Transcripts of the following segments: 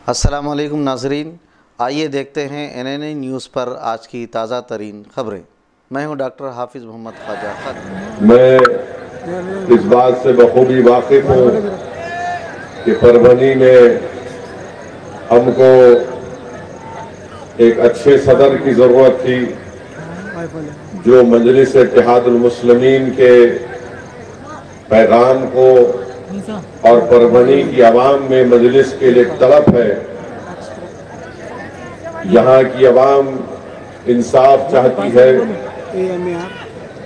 अस्सलामुअलैकुम नाज़रीन, आइए देखते हैं NNA न्यूज़ पर आज की ताज़ा तरीन खबरें। मैं हूं डॉक्टर हाफिज़ मोहम्मद ख्वाजा खान। मैं इस बात से बखूबी वाकिफ हूँ कि परभनी में हमको एक अच्छे सदर की ज़रूरत थी जो मजलिस इत्तेहादुल मुस्लिमीन के पैगाम को और परभनी की आवाम में मजलिस के लिए तड़प है। यहाँ की आवाम इंसाफ चाहती है।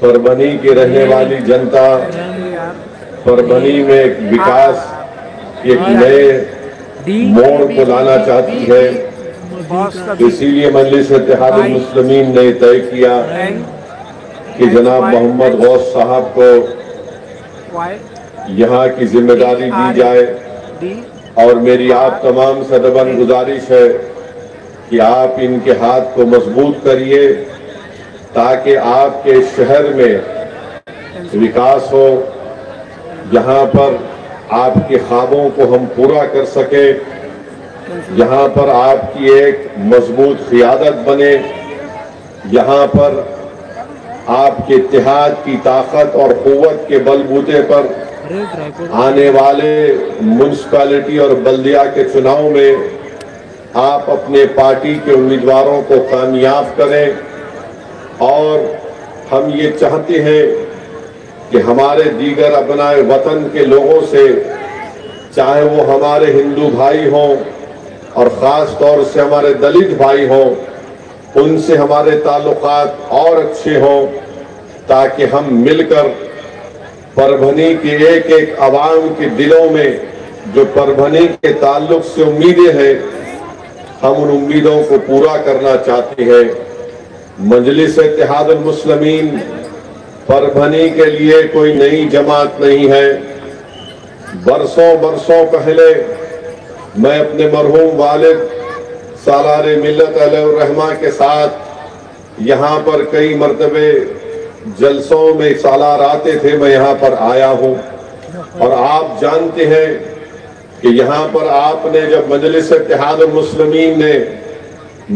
परभनी की रहने वाली जनता परभनी में एक विकास, एक नए मोड़ को लाना चाहती है। इसीलिए मजलिस इत्तेहादुल मुस्लिमीन ने तय किया कि जनाब मोहम्मद गौस साहब को यहाँ की जिम्मेदारी दी जाए। और मेरी आप तमाम से दबन गुजारिश है कि आप इनके हाथ को मजबूत करिए ताकि आपके शहर में विकास हो, यहाँ पर आपके ख्वाबों को हम पूरा कर सके, यहाँ पर आपकी एक मजबूत क़ियादत बने, यहाँ पर आपके इत्तेहाद की ताकत और क़ुव्वत के बलबूते पर आने वाले म्युनिसिपैलिटी और बल्दिया के चुनाव में आप अपने पार्टी के उम्मीदवारों को कामयाब करें। और हम ये चाहते हैं कि हमारे दीगर अपनाए वतन के लोगों से, चाहे वो हमारे हिंदू भाई हों और ख़ास तौर से हमारे दलित भाई हों, उनसे हमारे ताल्लुकात और अच्छे हों ताकि हम मिलकर परभनी के एक एक आवाम के दिलों में जो परभनी के ताल्लुक से उम्मीदें हैं, हम उन उम्मीदों को पूरा करना चाहते हैं। मजलिस इत्तेहादुल मुस्लिमीन परभनी के लिए कोई नई जमात नहीं है। बरसों पहले मैं अपने मरहूम वालिद सालार मिल्लत अलैहि रहमा के साथ यहाँ पर कई मरतबे जलसों में सालार आते थे, मैं यहाँ पर आया हूँ। और आप जानते हैं कि यहाँ पर आपने जब मजलिस इत्तेहादुल मुस्लिमीन ने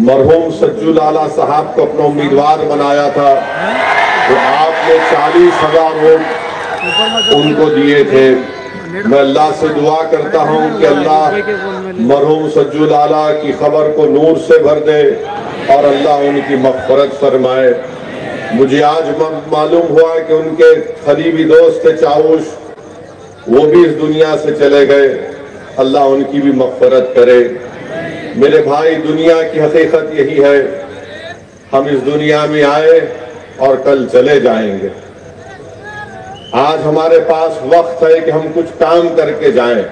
मरहूम सज्जुल आला साहब को अपना उम्मीदवार बनाया था तो आपने 40,000 वोट उनको दिए थे। मैं अल्लाह से दुआ करता हूँ कि अल्लाह मरहूम सज्जुल आला की खबर को नूर से भर दे और अल्लाह उनकी मग़फ़िरत फरमाए। मुझे आज मालूम हुआ कि उनके करीबी दोस्त थे चाऊश, वो भी इस दुनिया से चले गए। अल्लाह उनकी भी मग़फ़िरत करे। मेरे भाई, दुनिया की हकीकत यही है, हम इस दुनिया में आए और कल चले जाएंगे। आज हमारे पास वक्त है कि हम कुछ काम करके जाएं।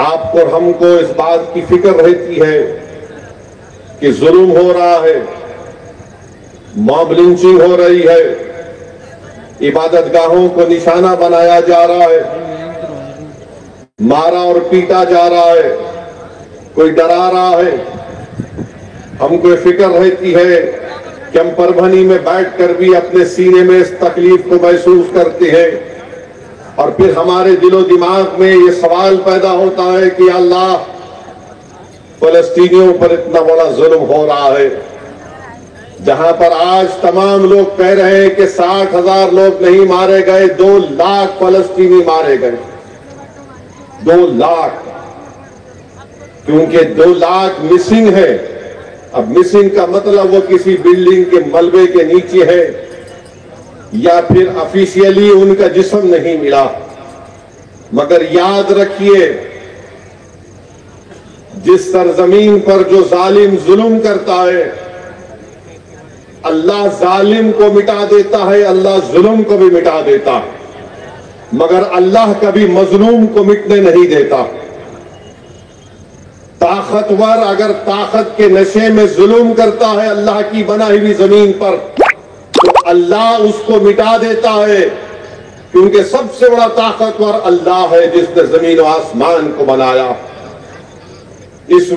आपको और हमको इस बात की फिक्र रहती है कि जुल्म हो रहा है, मॉब लिंचिंग हो रही है, इबादत गाहों को निशाना बनाया जा रहा है, मारा और पीटा जा रहा है, कोई डरा रहा है। हमको फिक्र रहती है कि हम परभनी में बैठकर भी अपने सीने में इस तकलीफ को महसूस करते हैं और फिर हमारे दिलो दिमाग में ये सवाल पैदा होता है कि अल्लाह, फलस्तीनियों पर इतना बड़ा जुल्म हो रहा है, जहां पर आज तमाम लोग कह रहे हैं कि 60,000 लोग नहीं मारे गए, 2 लाख फलस्तीनी मारे गए। 2 लाख, क्योंकि 2 लाख मिसिंग है। अब मिसिंग का मतलब वो किसी बिल्डिंग के मलबे के नीचे है या फिर ऑफिशियली उनका जिस्म नहीं मिला। मगर याद रखिए, जिस सरजमीन पर जो जालिम जुल्म करता है, अल्लाह जालिम को मिटा देता है, अल्लाह जुल्म को भी मिटा देता है, मगर अल्लाह कभी मजलूम को मिटने नहीं देता। ताकतवर अगर ताकत के नशे में जुल्म करता है अल्लाह की बनाई हुई जमीन पर, तो अल्लाह उसको मिटा देता है, क्योंकि सबसे बड़ा ताकतवर अल्लाह है जिसने जमीन और आसमान को बनाया। इस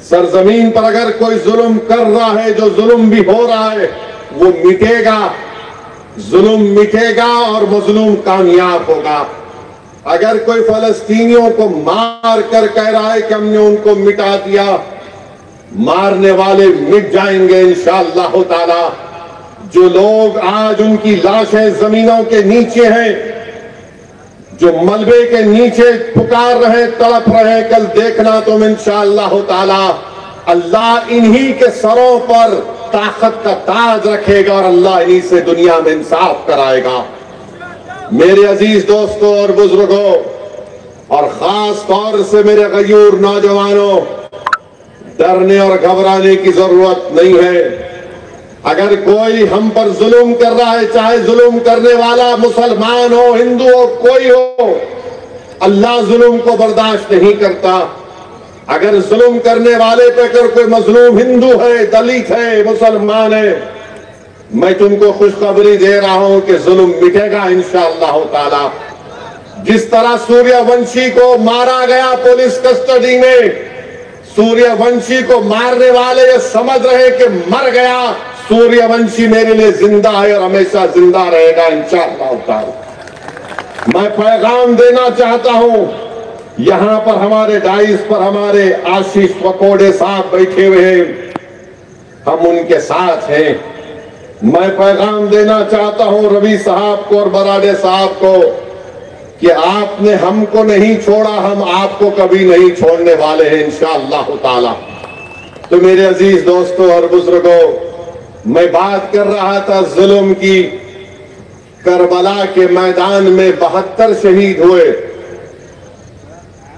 सरजमीन पर अगर कोई जुल्म कर रहा है, जो जुल्म भी हो रहा है, वो मिटेगा, जुल्म मिटेगा और मजलूम कामयाब होगा। अगर कोई फलस्तीनियों को मार कर कह रहा है कि हमने उनको मिटा दिया, मारने वाले मिट जाएंगे इंशाअल्लाह ताला। जो लोग आज उनकी लाशें जमीनों के नीचे हैं, जो मलबे के नीचे पुकार रहे, तड़प रहे, कल देखना तुम इंशाअल्लाह ताला अल्लाह इन्हीं के सरों पर ताकत का ताज रखेगा और अल्लाह इन्हीं से दुनिया में इंसाफ कराएगा। मेरे अजीज दोस्तों और बुजुर्गों, और खास तौर से मेरे गयूर नौजवानों, डरने और घबराने की जरूरत नहीं है। अगर कोई हम पर जुल्म कर रहा है, चाहे जुल्म करने वाला मुसलमान हो, हिंदू हो, कोई हो, अल्लाह जुल्म को बर्दाश्त नहीं करता। अगर जुल्म करने वाले पे अगर कोई मजलूम हिंदू है, दलित है, मुसलमान है, मैं तुमको खुशखबरी दे रहा हूं कि जुल्म मिटेगा इंशाअल्लाह ताला। जिस तरह सूर्यवंशी को मारा गया पुलिस कस्टडी में, सूर्यवंशी को मारने वाले ये समझ रहे कि मर गया, सूर्यवंशी मेरे लिए जिंदा है और हमेशा जिंदा रहेगा इंशाअल्लाह ताला। मैं पैगाम देना चाहता हूं, यहां पर हमारे डाइस पर हमारे आशीष पकोड़े साहब बैठे हुए हैं, हम उनके साथ हैं। मैं पैगाम देना चाहता हूं रवि साहब को और बराडे साहब को कि आपने हमको नहीं छोड़ा, हम आपको कभी नहीं छोड़ने वाले हैं इंशाअल्लाह ताला। तो मेरे अजीज दोस्तों और बुजुर्गों, मैं बात कर रहा था जुल्म की। करबला के मैदान में 72 शहीद हुए।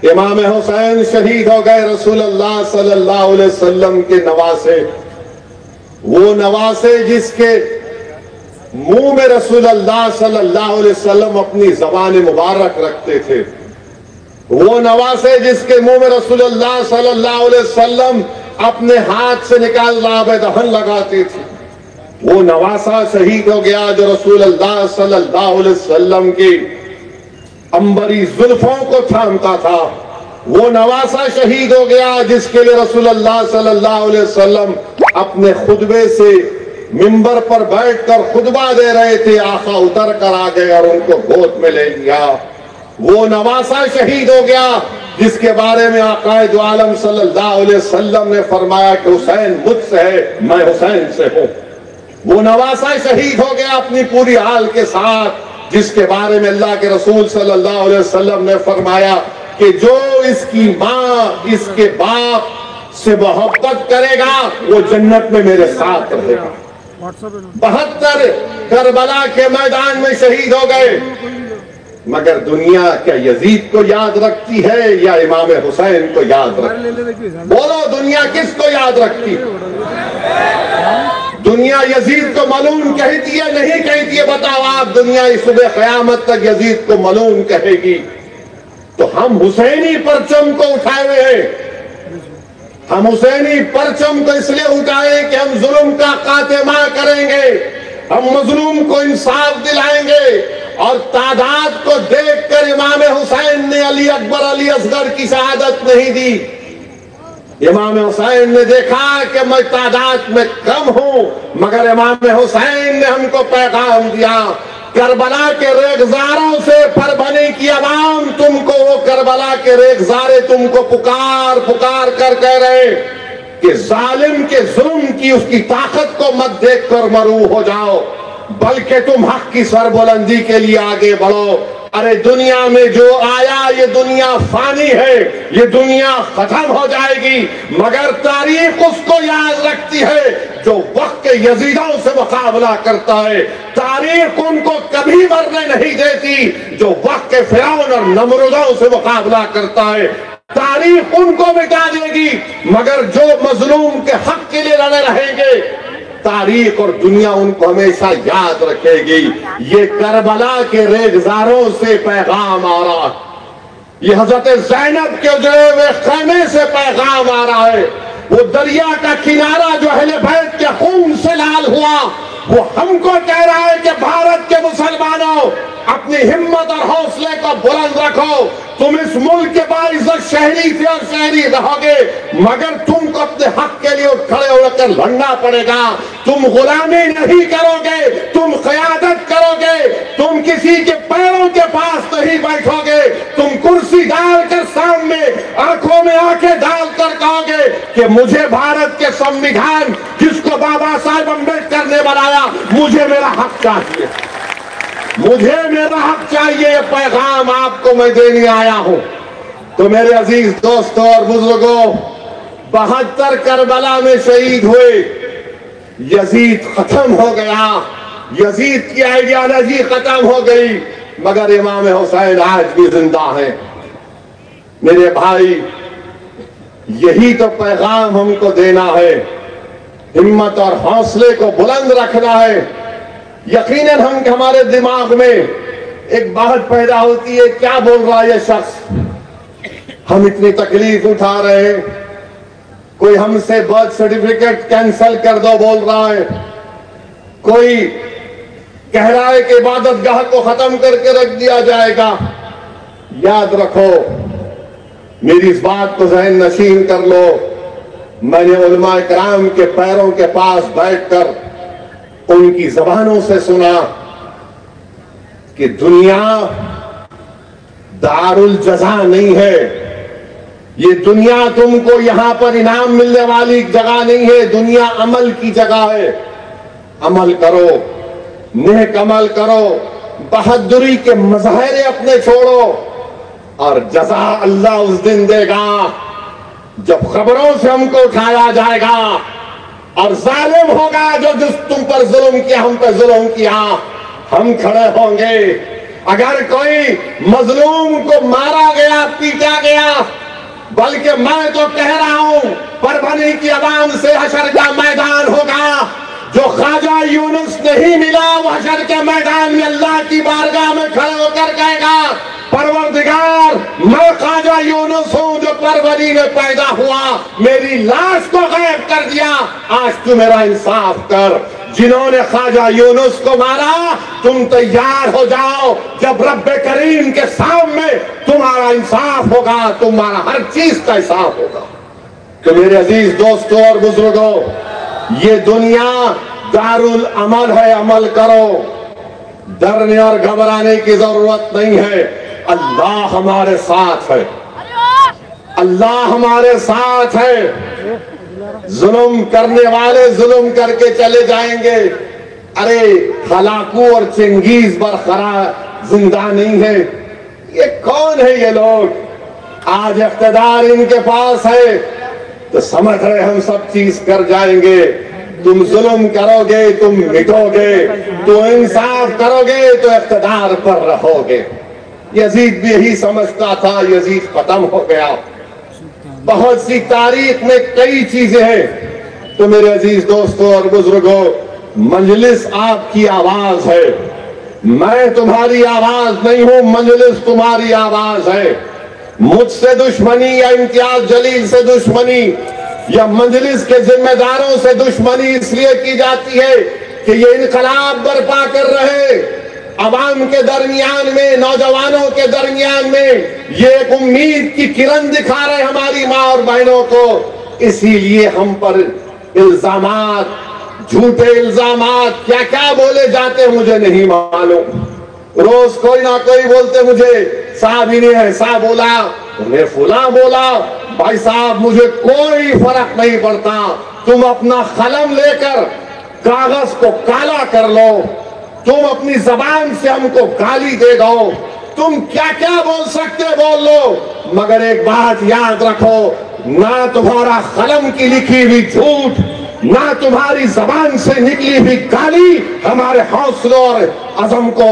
इमाम हुसैन शहीद हो गए, रसूलुल्लाह सल्लल्लाहु अलैहि वसल्लम के नवासे, वो नवासे जिसके मुंह में रसूलुल्लाह सल्लल्लाहु अलैहि वसल्लम अपनी ज़बान मुबारक रखते थे, वो नवासे जिसके मुंह में रसूलुल्लाह सल्लल्लाहु अलैहि वसल्लम अपने हाथ से निकाल लाभ दहन लगाते थे, वो नवासा शहीद हो गया जो रसूलुल्लाह सल्लल्लाहु अलैहि वसल्लम की अंबरी जुल्फों को थामता था। वो नवासा शहीद हो गया जिसके लिए रसूलुल्लाह सल्लल्लाहु अलैहि वसल्लम अपने खुतबे से मिंबर पर बैठकर खुतबा दे रहे थे, आका उतर कर आ गए और उनको गोद में ले लिया। वो नवासा शहीद हो गया जिसके बारे में आकाए दो आलम सल्लल्लाहु अलैहि वसल्लम ने फरमाया कि हुसैन मुझसे है, मैं हुसैन से हूं। वो नवासा शहीद हो गया अपनी पूरी हाल के साथ, जिसके बारे में अल्लाह के रसूल सल्लल्लाहु अलैहि वसल्लम ने फरमाया कि जो इसकी माँ, इसके बाप से मोहब्बत करेगा वो जन्नत में मेरे साथ रहेगा। 72 करबला के मैदान में शहीद हो गए, मगर दुनिया क्या यजीद को याद रखती है या इमाम हुसैन को याद रखती? बोलो, दुनिया किसको याद रखती? दुनिया यजीद को मलून कहती है, नहीं कहती है? बताओ आप, दुनिया इस सुबह क़यामत तक यजीद को मलून कहेगी। तो हम हुसैनी परचम को उठाए हुए हैं। हम हुसैनी परचम को इसलिए उठाए कि हम जुल्म का खात्मा करेंगे, हम मजलूम को इंसाफ दिलाएंगे। और तादाद को देखकर इमाम हुसैन ने अली अकबर, अली असगर की शहादत नहीं दी। इमाम हुसैन ने देखा कि मैं तादाद में कम हूं, मगर इमाम हुसैन ने हमको पैगाम दिया, करबला के रेगजारों से परभनी की आवाम तुमको, वो करबला के रेगजारे तुमको पुकार पुकार कर कह रहे कि जालिम के जुल्म की उसकी ताकत को मत देखकर मरू हो जाओ, बल्कि तुम हक की सरबुलंदी के लिए आगे बढ़ो। अरे दुनिया में जो आया, ये दुनिया फानी है, ये दुनिया खत्म हो जाएगी, मगर तारीख उसको याद रखती है जो वक्त के यजीदों से मुकाबला करता है। तारीख उनको कभी मरने नहीं देती जो वक्त के फिरौन और नमरूदों से मुकाबला करता है। तारीख उनको मिटा देगी, मगर जो मजलूम के हक के लिए लड़े रहेंगे, तारीख और दुनिया उनको हमेशा याद रखेगी। ये करबला के रेगजारों से पैगाम आ रहा है, ये हजरत ज़ैनब के उजड़े हुए खैमे से पैगाम आ रहा है। वो दरिया का किनारा जो अहले बैत के खून से लाल हुआ, वो हमको कह रहा है कि भारत के मुसलमानों, अपनी हिम्मत और हौसले को बुलंद रखो। तुम इस मुल्क के बाइज्जत शहरी थे और शहरी रहोगे, मगर तुमको अपने हक के लिए खड़े होकर लड़ना पड़ेगा। तुम गुलामी नहीं करोगे, तुम क़यादत करोगे। तुम किसी के पैरों के पास नहीं बैठोगे। तुम कुर्सी डालकर सामने आंखों में आंखें डालकर कहोगे कि मुझे भारत के संविधान, जिसको बाबा साहब अम्बेडकर ने बनाया, मुझे मेरा हक चाहिए, मुझे मेरा हक चाहिए। ये पैगाम आपको मैं देने आया हूं। तो मेरे अजीज दोस्तों और बुजुर्गों, 72 करबला में शहीद हुए, यजीद खत्म हो गया, यजीद की आइडियोलॉजी खत्म हो गई, मगर इमाम हुसैन आज भी जिंदा है। मेरे भाई, यही तो पैगाम हमको देना है। हिम्मत और हौसले को बुलंद रखना है। यकीनन हमारे दिमाग में एक बात पैदा होती है, क्या बोल रहा है ये शख्स, हम इतनी तकलीफ उठा रहे हैं, कोई हमसे बर्थ सर्टिफिकेट कैंसिल कर दो बोल रहा है, कोई कह रहा है कि इबादतगाह को खत्म करके रख दिया जाएगा। याद रखो, मेरी इस बात को ज़हन नशीन कर लो। मैंने उलमा इकराम के पैरों के पास बैठकर उनकी जबानों से सुना कि दुनिया दारुल जज़ा नहीं है। ये दुनिया तुमको यहां पर इनाम मिलने वाली जगह नहीं है। दुनिया अमल की जगह है। अमल करो, नेक अमल करो, बहादुरी के मज़ाहिर अपने छोड़ो, और जज़ा अल्लाह उस दिन देगा जब खबरों से हमको उठाया जाएगा और जालिम होगा जो जिस तुम पर जुल्म किया, हम पर जुल्म किया, हम खड़े होंगे। अगर कोई मजलूम को मारा गया, पीटा गया, बल्कि मैं तो कह रहा हूं, परभनी की आवाम से हशर का मैदान होगा। जो ख्वाजा यूनुस नहीं मिला, वो हशर के मैदान में अल्लाह की बारगाह में खड़े होकर कहेगा, परवरदिगार, मैं ख्वाजा यूनुस हूं जो परवरी में पैदा हुआ, मेरी लाश को गायब कर दिया, आज तू मेरा इंसाफ कर। जिन्होंने ख्वाजा यूनुस को मारा, तुम तैयार हो जाओ, जब रब्बे करीम के सामने तुम्हारा इंसाफ होगा, तुम्हारा हर चीज का हिसाब होगा। तो मेरे अजीज दोस्तों और बुजुर्गों, ये दुनिया दारुल अमल है, अमल करो, डरने और घबराने की जरूरत नहीं है। अल्लाह हमारे साथ है, अल्लाह हमारे साथ है। जुल्म करने वाले जुल्म करके चले जाएंगे। अरे हलाकू और चंगेज बरकरार जिंदा नहीं है। ये कौन है ये लोग? आज इख्तिदार इनके पास है तो समझ रहे हम सब चीज कर जाएंगे। तुम जुल्म करोगे, तुम मिटोगे, तुम इंसाफ करोगे तो इख्तिदार पर रहोगे। यजीद भी यही समझता था, यजीद खत्म हो गया। बहुत सी तारीख में कई चीजें हैं। तो मेरे अजीज दोस्तों और बुजुर्गों, मजलिस आपकी आवाज है, मैं तुम्हारी आवाज नहीं हूं, मजलिस तुम्हारी आवाज है। मुझसे दुश्मनी या इम्तियाज जलील से दुश्मनी या मजलिस के जिम्मेदारों से दुश्मनी इसलिए की जाती है कि ये इनकलाब बर्पा कर रहे अवाम के दरमियान में, नौजवानों के दरमियान में ये एक उम्मीद की किरण दिखा रहे हमारी माँ और बहनों को। इसीलिए हम पर इल्जामात, झूठे इल्जामात क्या क्या बोले जाते मुझे नहीं मालूम। रोज कोई ना कोई बोलते मुझे, साहब इन्हें ऐसा बोला, उन्हें फुला बोला। भाई साहब, मुझे कोई फर्क नहीं पड़ता। तुम अपना कलम लेकर कागज को काला कर लो, तुम अपनी जबान से हमको गाली दे दो, तुम क्या क्या बोल सकते बोल लो, मगर एक बात याद रखो, ना तुम्हारा कलम की लिखी हुई झूठ, ना तुम्हारी जबान से निकली हुई गाली हमारे हौसलों और अज़म को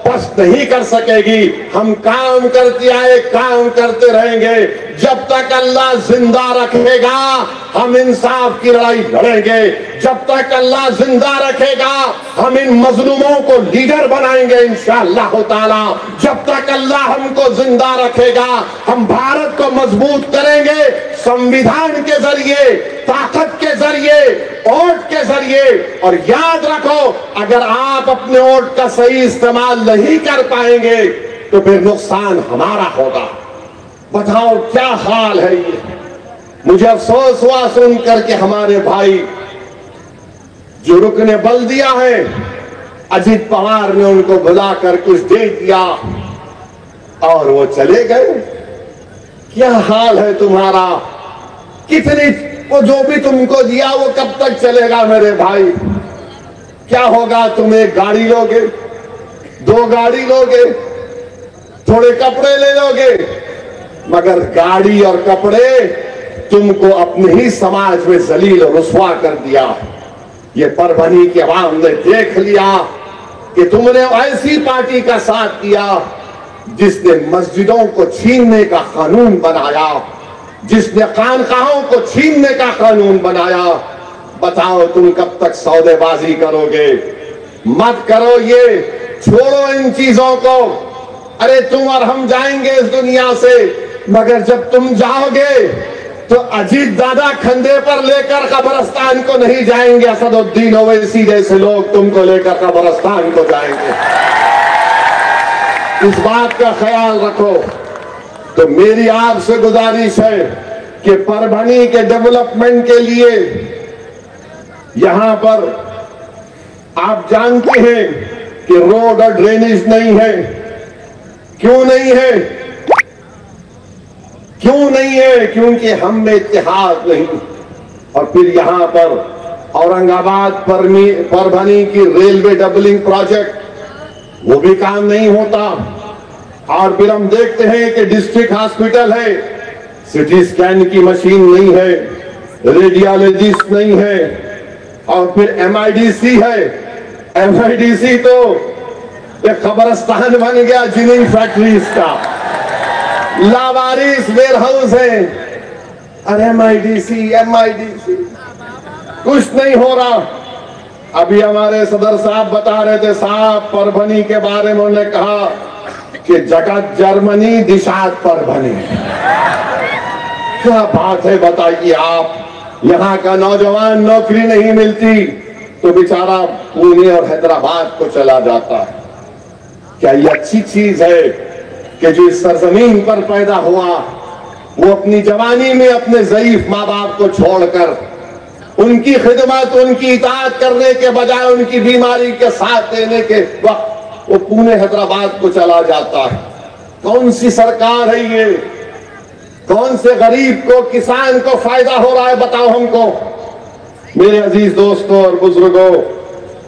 पस्त नहीं कर सकेगी। हम काम करते आए, काम करते रहेंगे। जब तक अल्लाह जिंदा रखेगा हम इंसाफ की लड़ाई लड़ेंगे। जब तक अल्लाह जिंदा रखेगा हम इन मजलूमों को लीडर बनाएंगे इंशाअल्लाह ताला। जब तक अल्लाह हमको जिंदा रखेगा हम भारत को मजबूत करेंगे, संविधान के जरिए, ताकत के जरिए, वोट के जरिए। और याद रखो, अगर आप अपने वोट का सही इस्तेमाल नहीं कर पाएंगे तो फिर नुकसान हमारा होगा। बताओ क्या हाल है ये। मुझे अफसोस हुआ सुनकर के हमारे भाई जो रुकने बल दिया है, अजीत पवार ने उनको बुलाकर कुछ दे दिया और वो चले गए। क्या हाल है तुम्हारा। कितनी वो जो भी तुमको दिया वो कब तक चलेगा मेरे भाई। क्या होगा, तुम एक गाड़ी लोगे, 2 गाड़ी लोगे, थोड़े कपड़े ले लोगे, मगर गाड़ी और कपड़े तुमको अपने ही समाज में जलील और रुसवा कर दिया। ये परभनी के अवाम ने देख लिया कि तुमने ऐसी पार्टी का साथ दिया जिसने मस्जिदों को छीनने का कानून बनाया, जिसने खानकाहों को छीनने का कानून बनाया। बताओ तुम कब तक सौदेबाजी करोगे। मत करो ये, छोड़ो इन चीजों को। अरे तुम और हम जाएंगे इस दुनिया से, मगर जब तुम जाओगे तो अजीत दादा कंधे पर लेकर कब्रिस्तान को नहीं जाएंगे। असदुद्दीन ओवैसी जैसे लोग तुमको लेकर कब्रिस्तान को जाएंगे। इस बात का ख्याल रखो। तो मेरी आपसे गुजारिश है कि परभनी के डेवलपमेंट के लिए यहां पर आप जानते हैं कि रोड और ड्रेनेज नहीं है। क्यों नहीं है? क्यों नहीं है? क्योंकि हम में इत्तेहाद नहीं। और फिर यहां पर औरंगाबाद परभनी की रेलवे डबलिंग प्रोजेक्ट, वो भी काम नहीं होता। और फिर हम देखते हैं कि डिस्ट्रिक्ट हॉस्पिटल है, सिटी स्कैन की मशीन नहीं है, रेडियोलॉजिस्ट नहीं है। और फिर MIDC है, MIDC तो एक कब्रिस्तान बन गया जिनिंग फैक्ट्रीज का, लावारिस वेयर हाउस है। अरे MIDC कुछ नहीं हो रहा। अभी हमारे सदर साहब बता रहे थे, साहब परभनी के बारे में उन्होंने कहा कि जगत जर्मनी दिशात परभनी। क्या बात है बताइए आप। यहाँ का नौजवान नौकरी नहीं मिलती तो बेचारा पुणे और हैदराबाद को चला जाता है। क्या ये अच्छी चीज है कि जो इस सरजमीन पर पैदा हुआ वो अपनी जवानी में अपने ज़ईफ माँ बाप को छोड़कर उनकी खिदमत, उनकी इताअत करने के बजाय उनकी बीमारी के साथ देने के वक्त वो पुणे हैदराबाद को चला जाता है। कौन सी सरकार है ये? कौन से गरीब को, किसान को फायदा हो रहा है बताओ हमको मेरे अजीज दोस्तों और बुजुर्गों।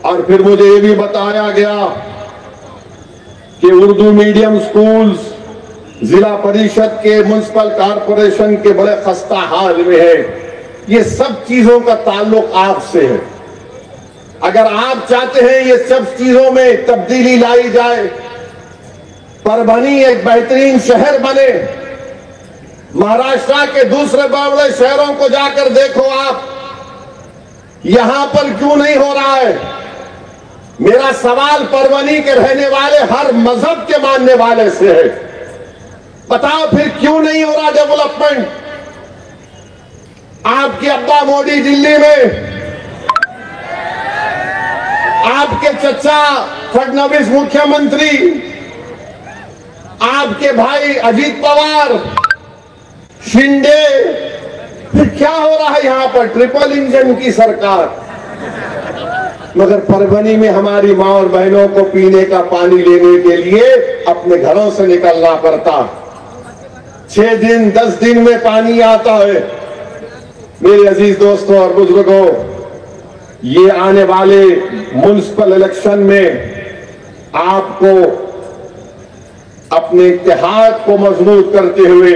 और फिर मुझे ये भी बताया गया कि उर्दू मीडियम स्कूल्स जिला परिषद के, म्युनिसिपल कॉरपोरेशन के बड़े खस्ता हाल में है। ये सब चीजों का ताल्लुक आपसे है। अगर आप चाहते हैं ये सब चीजों में तब्दीली लाई जाए, परभनी एक बेहतरीन शहर बने, महाराष्ट्र के दूसरे बड़े शहरों को जाकर देखो आप, यहां पर क्यों नहीं हो रहा है? मेरा सवाल परभनी के रहने वाले हर मजहब के मानने वाले से है। बताओ फिर क्यों नहीं हो रहा डेवलपमेंट? आपके अब्बा मोदी दिल्ली में, आपके चचा फडणवीस मुख्यमंत्री, आपके भाई अजीत पवार, शिंदे, फिर क्या हो रहा है यहां पर? ट्रिपल इंजन की सरकार। मगर परभनी में हमारी मां और बहनों को पीने का पानी लेने के लिए अपने घरों से निकलना पड़ता। 6 दिन 10 दिन में पानी आता है। मेरे अजीज दोस्तों और बुजुर्गों, ये आने वाले म्युनिसिपल इलेक्शन में आपको अपने इत्तेहाद को मजबूत करते हुए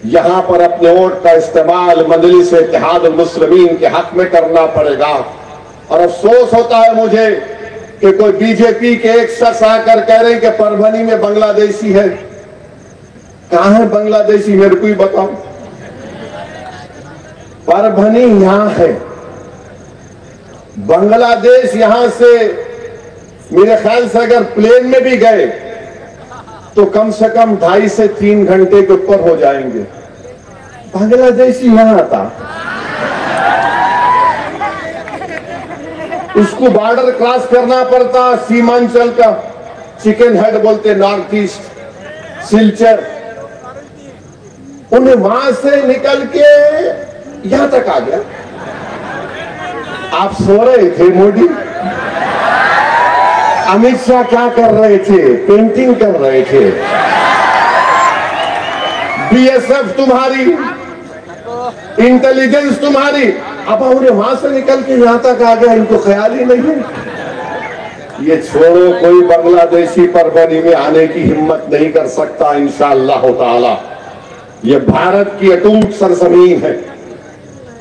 यहां पर अपने वोट का इस्तेमाल मजलिस इत्तेहाद मुस्लिमीन के हक में करना पड़ेगा। और अफसोस होता है मुझे कि कोई बीजेपी के एक शख्स आकर कह रहे हैं कि परभनी में बांग्लादेशी है। कहां है बांग्लादेशी? मेरे को ही बताओ। परभनी यहां है, बांग्लादेश यहां से मेरे ख्याल से अगर प्लेन में भी गए तो कम से कम 2.5 से 3 घंटे के ऊपर हो जाएंगे। बांग्लादेशी वहां था, उसको बॉर्डर क्रॉस करना पड़ता, सीमांचल का चिकन हेड बोलते नॉर्थ ईस्ट सिलचर, उन्हें वहां से निकल के यहां तक आ गया। आप सो रहे थे मोदी, अमित शाह क्या कर रहे थे? पेंटिंग कर रहे थे। बीएसएफ तुम्हारी, इंटेलिजेंस तुम्हारी, अब उन्हें वहां से निकल के यहां तक आ गया, इनको ख्याल ही नहीं है। ये छोड़ो, कोई बांग्लादेशी परभनी में आने की हिम्मत नहीं कर सकता इंशाअल्लाह ताला। ये भारत की अटूट सरजमीन है।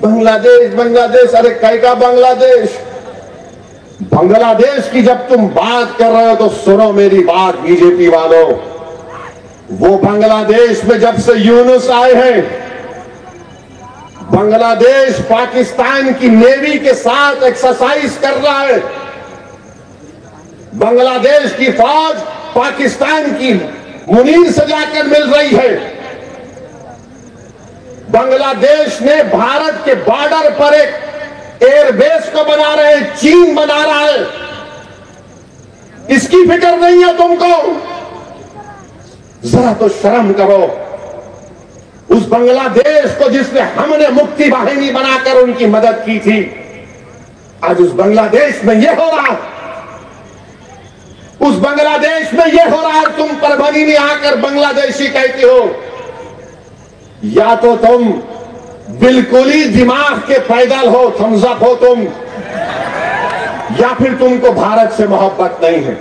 बांग्लादेश बांग्लादेश, अरे कई का बांग्लादेश? बांग्लादेश की जब तुम बात कर रहे हो तो सुनो मेरी बात बीजेपी वालों। वो बांग्लादेश में जब से यूनुस आए हैं, बांग्लादेश पाकिस्तान की नेवी के साथ एक्सरसाइज कर रहा है। बांग्लादेश की फौज पाकिस्तान की मुनीर से जाकर मिल रही है। बांग्लादेश ने भारत के बॉर्डर पर एक एयरबेस को बना रहे हैं, चीन बना रहा है। इसकी फिक्र नहीं है तुमको? जरा तो शर्म करो। उस बांग्लादेश को जिसने हमने मुक्ति वाहिनी बनाकर उनकी मदद की थी, आज उस बांग्लादेश में यह हो रहा, उस बांग्लादेश में यह हो रहा, तुम परभनी में आकर बांग्लादेशी कहते हो। या तो तुम बिल्कुल ही दिमाग के पैदल हो, थम्सअप हो तुम, या फिर तुमको भारत से मोहब्बत नहीं है।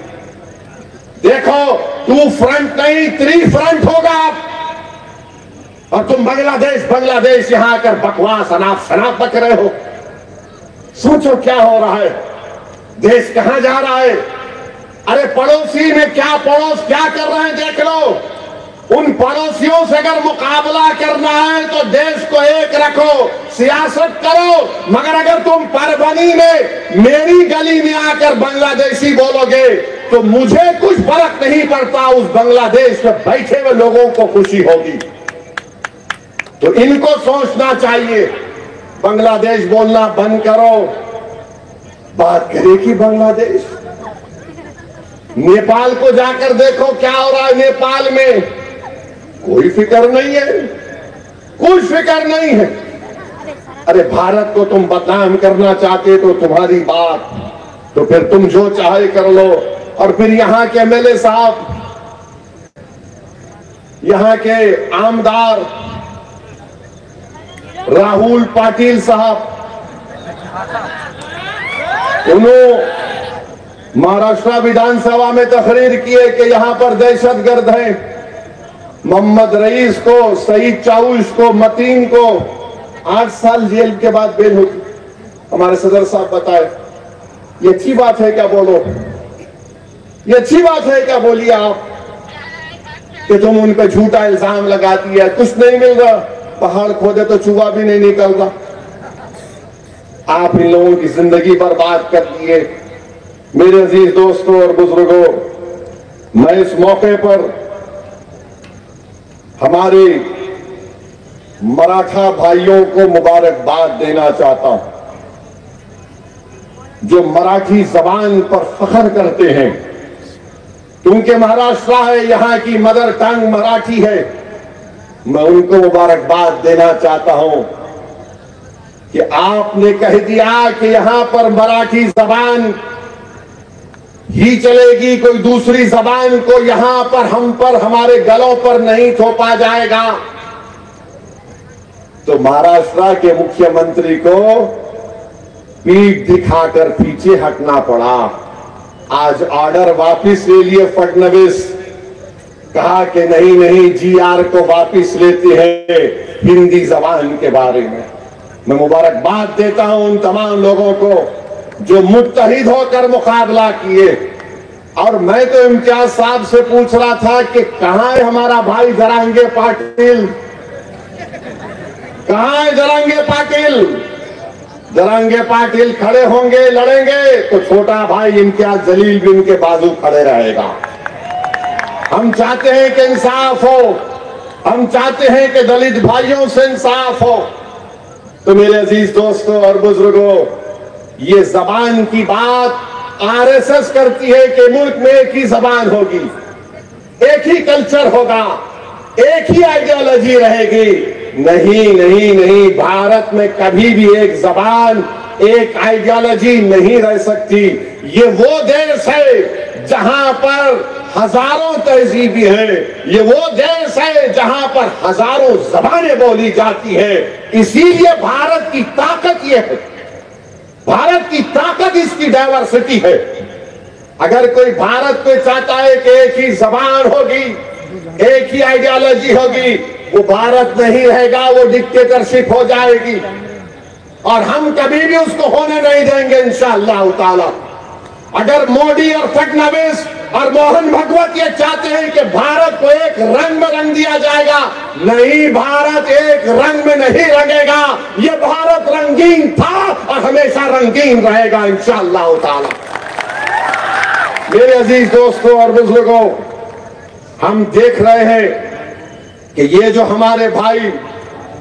देखो, 2 फ्रंट नहीं 3 फ्रंट होगा। और तुम बांग्लादेश बांग्लादेश यहां आकर बकवास अनाप शनाप बक रहे हो। सोचो क्या हो रहा है, देश कहां जा रहा है। अरे पड़ोसी में क्या पड़ोस क्या कर रहे हैं देख लो। उन पड़ोसियों से अगर मुकाबला करना है तो देश को एक रखो, सियासत करो। मगर अगर तुम परभनी में मेरी गली में आकर बांग्लादेशी बोलोगे तो मुझे कुछ फर्क नहीं पड़ता, उस बांग्लादेश में बैठे हुए लोगों को खुशी होगी। तो इनको सोचना चाहिए, बांग्लादेश बोलना बंद करो। बात करेगी बांग्लादेश। नेपाल को जाकर देखो क्या हो रहा है नेपाल में। कोई फिक्र नहीं है, कोई फिक्र नहीं है। अरे भारत को तुम बदनाम करना चाहते तो तुम्हारी बात, तो फिर तुम जो चाहे कर लो। और फिर यहां के एमएलए साहब, यहां के आमदार राहुल पाटिल साहब, उन्होंने महाराष्ट्र विधानसभा में तकरीर किए कि यहां पर दहशतगर्द हैं। मोहम्मद रईस को, सईद चाउश को, मतीन को 8 साल जेल के बाद बेल होगी। हमारे सदर साहब बताए, ये अच्छी बात है क्या? बोलो, ये अच्छी बात है क्या? बोलिए आप कि तुम उन पे झूठा इल्जाम लगा दिया, कुछ नहीं मिल रहा, पहाड़ खोदे तो चूहा भी नहीं निकल रहा। आप इन लोगों की जिंदगी बर्बाद कर दिए। मेरे अजीज दोस्तों और बुजुर्गों, मैं इस मौके पर हमारे मराठा भाइयों को मुबारकबाद देना चाहता हूं, जो मराठी जबान पर फख्र करते हैं, क्योंकि महाराष्ट्र है, यहां की मदर टंग मराठी है। मैं उनको मुबारकबाद देना चाहता हूं कि आपने कह दिया कि यहां पर मराठी जबान ही चलेगी, कोई दूसरी जबान को यहां पर हम पर हमारे गलों पर नहीं थोपा जाएगा। तो महाराष्ट्र के मुख्यमंत्री को पीठ दिखाकर पीछे हटना पड़ा। आज ऑर्डर वापस ले लिए फडणवीस, कहा कि नहीं नहीं जीआर को वापस लेते हैं हिंदी जबान के बारे में। मैं मुबारकबाद देता हूं उन तमाम लोगों को जो मुत्तहिद होकर मुकाबला किए। और मैं तो इम्तियाज साहब से पूछ रहा था कि कहां है हमारा भाई जरांगे पाटिल, कहां है जरांगे पाटिल? जरांगे पाटिल खड़े होंगे, लड़ेंगे तो छोटा भाई इम्तियाज जलील भी उनके बाजू खड़े रहेगा। हम चाहते हैं कि इंसाफ हो, हम चाहते हैं कि दलित भाइयों से इंसाफ हो। तो मेरे अजीज दोस्तों और बुजुर्गों, ये जबान की बात आरएसएस करती है कि मुल्क में एक ही जबान होगी, एक ही कल्चर होगा, एक ही आइडियोलॉजी रहेगी। नहीं नहीं नहीं, भारत में कभी भी एक जबान, एक आइडियोलॉजी नहीं रह सकती। ये वो देश है जहां पर हजारों तहजीबी हैं, ये वो देश है जहां पर हजारों जबानें बोली जाती है। इसीलिए भारत की ताकत ये है, भारत की ताकत इसकी डाइवर्सिटी है। अगर कोई भारत को चाहता है कि एक ही जबान होगी, एक ही आइडियोलॉजी होगी, वो भारत नहीं रहेगा, वो डिक्टेटरशिप हो जाएगी। और हम कभी भी उसको होने नहीं देंगे इंशाअल्लाह ताला। अगर मोदी और फडणवीस और मोहन भगवत ये चाहते हैं कि भारत को एक रंग में रंग दिया जाएगा, नहीं, भारत एक रंग में नहीं रंगेगा। ये भारत रंगीन था और हमेशा रंगीन रहेगा इंशाअल्लाह ताला। मेरे अजीज दोस्तों और बुजुर्गों, हम देख रहे हैं कि ये जो हमारे भाई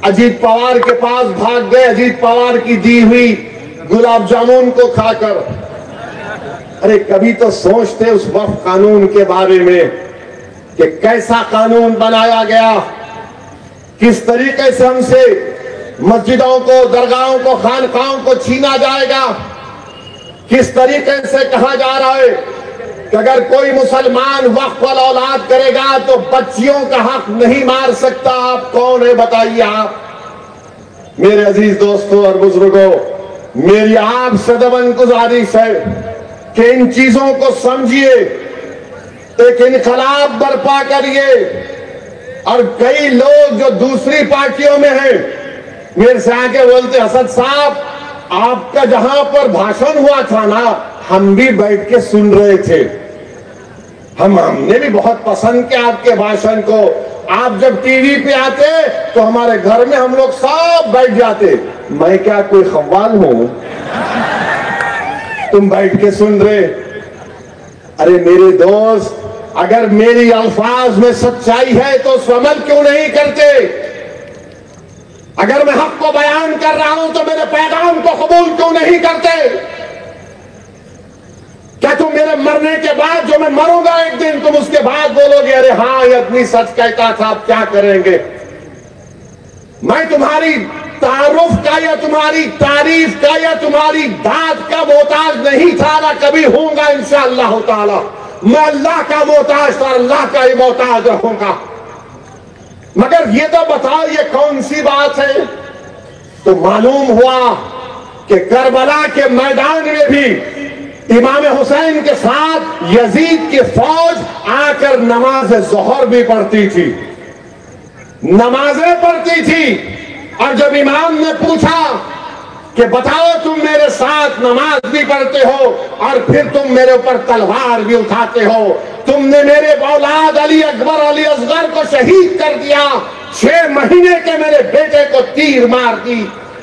अजीत पवार के पास भाग गए, अजीत पवार की दी हुई गुलाब जामुन को खाकर। अरे कभी तो सोचते उस वक्फ कानून के बारे में कि कैसा कानून बनाया गया, किस तरीके से हमसे मस्जिदों को, दरगाहों को, खानकाहों को छीना जाएगा, किस तरीके से कहा जा रहा है कि अगर कोई मुसलमान वक्फ वाला औलाद करेगा तो बच्चियों का हक नहीं मार सकता। आप कौन है बताइए आप। मेरे अजीज दोस्तों और बुजुर्गों, मेरी आपसे दबन गुजारिश है कि इन चीजों को समझिए, एक इनकलाब बर्पा करिए। और कई लोग जो दूसरी पार्टियों में हैं मेरे से आके बोलते, असद साहब आपका जहां पर भाषण हुआ था ना, हम भी बैठ के सुन रहे थे, हमने भी बहुत पसंद किया आपके भाषण को। आप जब टीवी पे आते तो हमारे घर में हम लोग सब बैठ जाते। मैं क्या कोई खव्वाल हूं, तुम बैठ के सुन रहे। अरे मेरे दोस्त, अगर मेरी अल्फाज में सच्चाई है तो उस अमल क्यों नहीं करते? अगर मैं हक को बयान कर रहा हूं तो मेरे पैगाम को कबूल क्यों नहीं करते? क्या तुम मेरे मरने के बाद, जो मैं मरूंगा एक दिन, तुम उसके बाद बोलोगे अरे हाँ ये आदमी सच कहता था, आप क्या करेंगे? मैं तुम्हारी तारुफ का या तुम्हारी तारीफ का या तुम्हारी दाद का मोहताज नहीं था, ना कभी होऊंगा इंशाअल्लाह ताला। मैं अल्लाह का मोहताज था, अल्लाह का ही मोहताज रहूंगा। मगर ये तो बताओ ये कौन सी बात है? तो मालूम हुआ कि करबला के मैदान में भी इमाम हुसैन के साथ यजीद की फौज आकर नमाज ज़ोहर भी पढ़ती थी, नमाजें पढ़ती थी। और जब इमाम ने पूछा कि बताओ तुम मेरे साथ नमाज भी पढ़ते हो और फिर तुम मेरे ऊपर तलवार भी उठाते हो, तुमने मेरे औलाद अली अकबर अली असगर को शहीद कर दिया, 6 महीने के मेरे बेटे को तीर मार दी,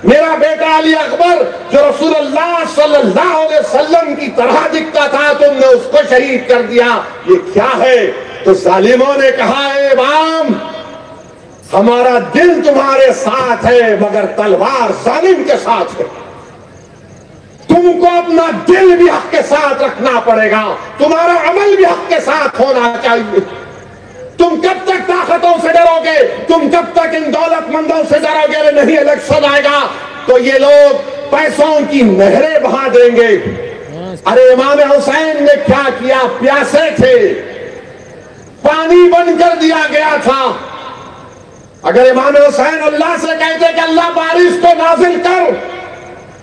मेरा बेटा अली अकबर जो रसूलुल्लाह सल्लल्लाहु अलैहि वसल्लम की तरह दिखता था, तुमने उसको शहीद कर दिया, ये क्या है? तो जालिमों ने कहा है इमाम, हमारा दिल तुम्हारे साथ है मगर तलवार जालिम के साथ है। तुमको अपना दिल भी हक के साथ रखना पड़ेगा, तुम्हारा अमल भी हक के साथ होना चाहिए। तुम कब तक ताकतों से डरोगे? तुम कब तक इन दौलतमंदों से डरोगे? नहीं, इलेक्शन आएगा तो ये लोग पैसों की नहरें बहा देंगे। अरे इमाम हुसैन ने क्या किया? प्यासे थे, पानी बनकर दिया गया था। अगर इमाम हुसैन अल्लाह से कहते कि अल्लाह बारिश को नाजिल कर,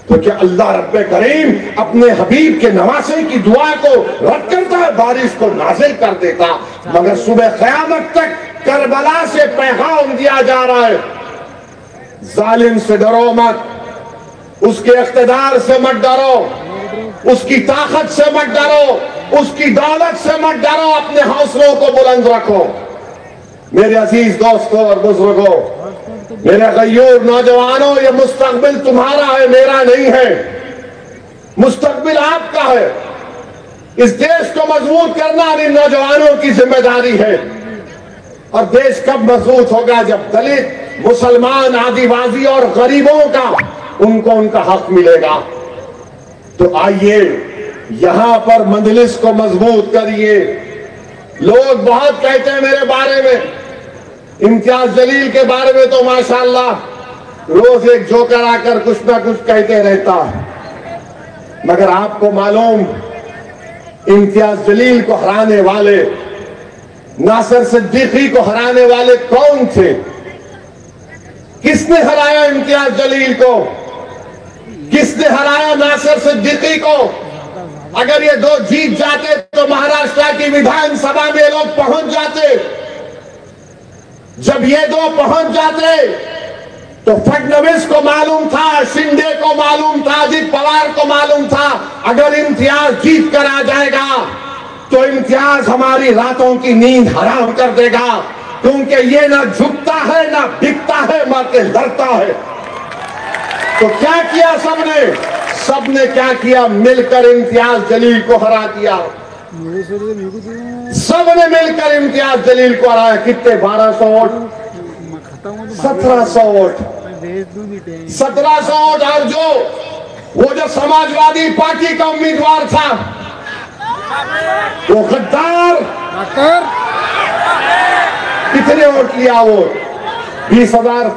तो क्या अल्लाह रब्बे करीम अपने हबीब के नवासे की दुआ को रद्द करता है? बारिश को नाजिल कर देता। मगर सुबह क़यामत तक करबला से पैगाम दिया जा रहा है, जालिम से डरो मत, उसके इख्तिदार से मत डरो, उसकी ताकत से मत डरो, उसकी दौलत से मत डरो, अपने हौसलों को बुलंद रखो। मेरे अजीज दोस्तों और बुजुर्गों, मेरे गयूर नौजवानों, ये मुस्तकबिल तुम्हारा है, मेरा नहीं है। मुस्तकबिल आपका है। इस देश को मजबूत करना इन नौजवानों की जिम्मेदारी है। और देश कब मजबूत होगा? जब दलित, मुसलमान, आदिवासी और गरीबों का उनको उनका हक मिलेगा। तो आइए यहां पर मजलिस को मजबूत करिए। लोग बहुत कहते हैं मेरे बारे में, इम्तियाज जलील के बारे में तो माशाअल्लाह रोज एक जोकर आकर कुछ ना कुछ कहते रहता है, मगर आपको मालूम इम्तियाज जलील को हराने वाले, नासिर सिद्दीकी को हराने वाले कौन थे? किसने हराया इम्तियाज जलील को? किसने हराया नासिर सिद्दीकी को? अगर ये दो जीत जाते तो महाराष्ट्र की विधानसभा में लोग पहुंच जाते। जब ये दो पहुंच जाते तो फडणवीस को मालूम था, शिंदे को मालूम था, अजित पवार को मालूम था, अगर इम्तियाज जीत कर आ जाएगा तो इम्तियाज हमारी रातों की नींद हराम कर देगा, क्योंकि ये ना झुकता है ना बिकता है, मरके लड़ता है। तो क्या किया सबने? सबने क्या किया? मिलकर इम्तियाज जलील को हरा दिया। सबने मिलकर इम्तियाज जलील को हराया। कितने? 1200 वोट, 1700 वोट, 1700 वोट। और वो जो समाजवादी पार्टी का उम्मीदवार था, वो गद्दार, कितने वोट लिया? वो 20,000,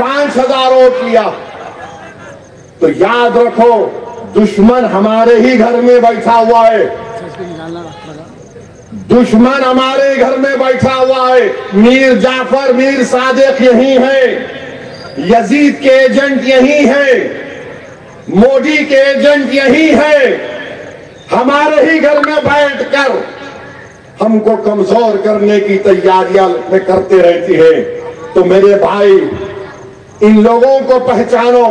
5,000 वोट लिया। तो याद रखो, दुश्मन हमारे ही घर में बैठा हुआ है, दुश्मन हमारे घर में बैठा हुआ है। मीर जाफर, मीर सादिक यही है, यजीद के एजेंट यही है, मोदी के एजेंट यही है, हमारे ही घर में बैठकर हमको कमजोर करने की तैयारियां में करते रहती है। तो मेरे भाई, इन लोगों को पहचानो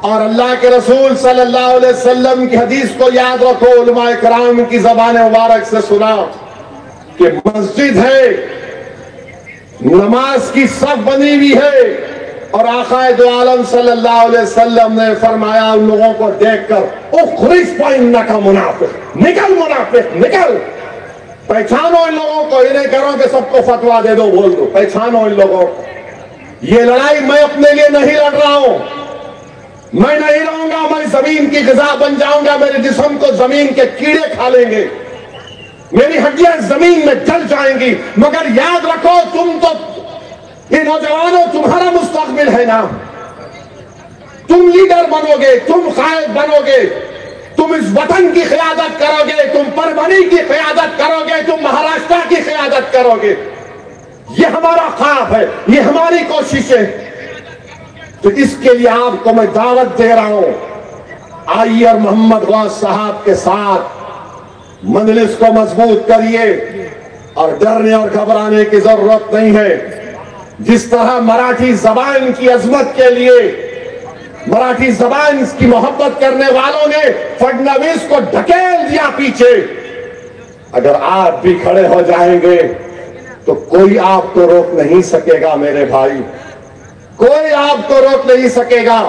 और अल्लाह के रसूल सल्लल्लाहु अलैहि वसल्लम की हदीस को याद रखो। उलमाए कराम की ज़बान मुबारक से सुना कि मस्जिद है, नमाज की सफ बनी हुई है, और आकाए दो आलम सल्लल्लाहु अलैहि वसल्लम ने फरमाया उन लोगों को देखकर, उखरिज फइन्नका मुनाफिक, निकल मुनाफिक निकल। पहचानो इन लोगों को, ये नहीं करो कि सबको फतवा दे दो, बोल दो। पहचानो इन लोगों को। ये लड़ाई मैं अपने लिए नहीं लड़ रहा हूं, मैं नहीं रहूंगा, मैं जमीन की ग़िज़ा बन जाऊंगा, मेरे जिस्म को जमीन के कीड़े खा लेंगे, मेरी हड्डियां जमीन में जल जाएंगी। मगर याद रखो, तुम तो ये नौजवानों, तुम्हारा मुस्तकबिल है ना, तुम लीडर बनोगे, तुम कायद बनोगे, तुम इस वतन की क़यादत करोगे, तुम परभनी की क़यादत करोगे, तुम महाराष्ट्र की क़यादत करोगे। ये हमारा ख्वाब है, ये हमारी कोशिश है। तो इसके लिए आपको मैं दावत दे रहा हूं, आइए और मोहम्मद गौस साहब के साथ मजलिस को मजबूत करिए, और डरने और घबराने की जरूरत नहीं है। जिस तरह मराठी जबान की अजमत के लिए, मराठी जबान की मोहब्बत करने वालों ने फडणवीस को ढकेल दिया पीछे, अगर आप भी खड़े हो जाएंगे तो कोई आपको रोक नहीं सकेगा मेरे भाई, कोई आपको रोक नहीं सकेगा।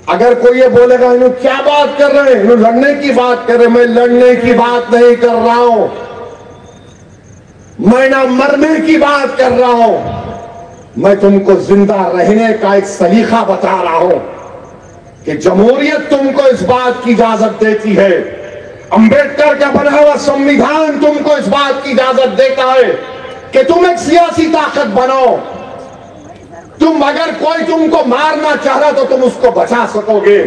अगर कोई ये बोलेगा इन्हों क्या बात कर रहे हैं, इन्हों लड़ने की बात कर रहे हैं, मैं लड़ने की बात नहीं कर रहा हूं, मैं ना मरने की बात कर रहा हूं, मैं तुमको जिंदा रहने का एक सलीका बता रहा हूं कि जमहूरियत तुमको इस बात की इजाजत देती है, अंबेडकर का बना हुआ संविधान तुमको इस बात की इजाजत देता है कि तुम एक सियासी ताकत बनो। तुम अगर कोई तुमको मारना चाह रहा तो तुम उसको बचा सकोगे,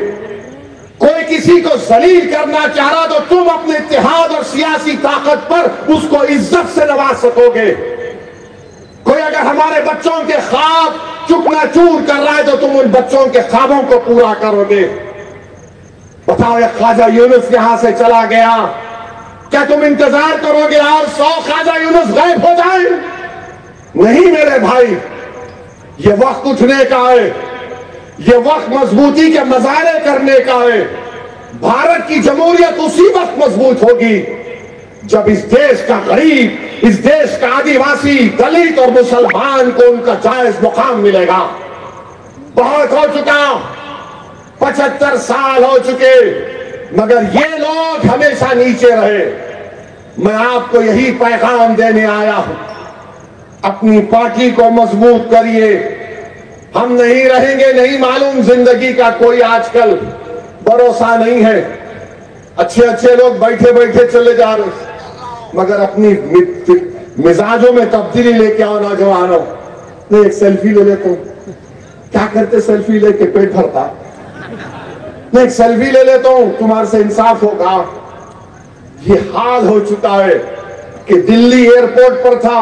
कोई किसी को जलील करना चाह रहा तो तुम अपने इत्तेहाद और सियासी ताकत पर उसको इज्जत से नवाज सकोगे। कोई अगर हमारे बच्चों के ख्वाब चूर कर रहा है तो तुम उन बच्चों के ख्वाबों को पूरा करोगे। बताओ, एक ख्वाजा यूनुस यहां से चला गया, क्या तुम इंतजार करोगे और 100 ख्वाजा यूनुस गायब हो जाए? नहीं मेरे भाई, ये वक्त उठने का है, ये वक्त मजबूती के मजारे करने का है। भारत की जमहूरियत उसी वक्त मजबूत होगी जब इस देश का गरीब, इस देश का आदिवासी, दलित और मुसलमान को उनका जायज मुकाम मिलेगा। बहुत हो चुका, 75 साल हो चुके, मगर ये लोग हमेशा नीचे रहे। मैं आपको यही पैगाम देने आया हूं अपनी पार्टी को मजबूत करिए। हम नहीं रहेंगे नहीं मालूम, जिंदगी का कोई आजकल भरोसा नहीं है। अच्छे अच्छे लोग बैठे बैठे चले जा रहे, मगर अपनी मिजाजों में तब्दीली लेके आओ नौजवानों। मैं एक सेल्फी ले लेता हूं, क्या करते सेल्फी लेके, पेट भरता। मैं एक सेल्फी ले लेता हूं, तुम्हारे से इंसाफ होगा। ये हाल हो चुका है कि दिल्ली एयरपोर्ट पर था,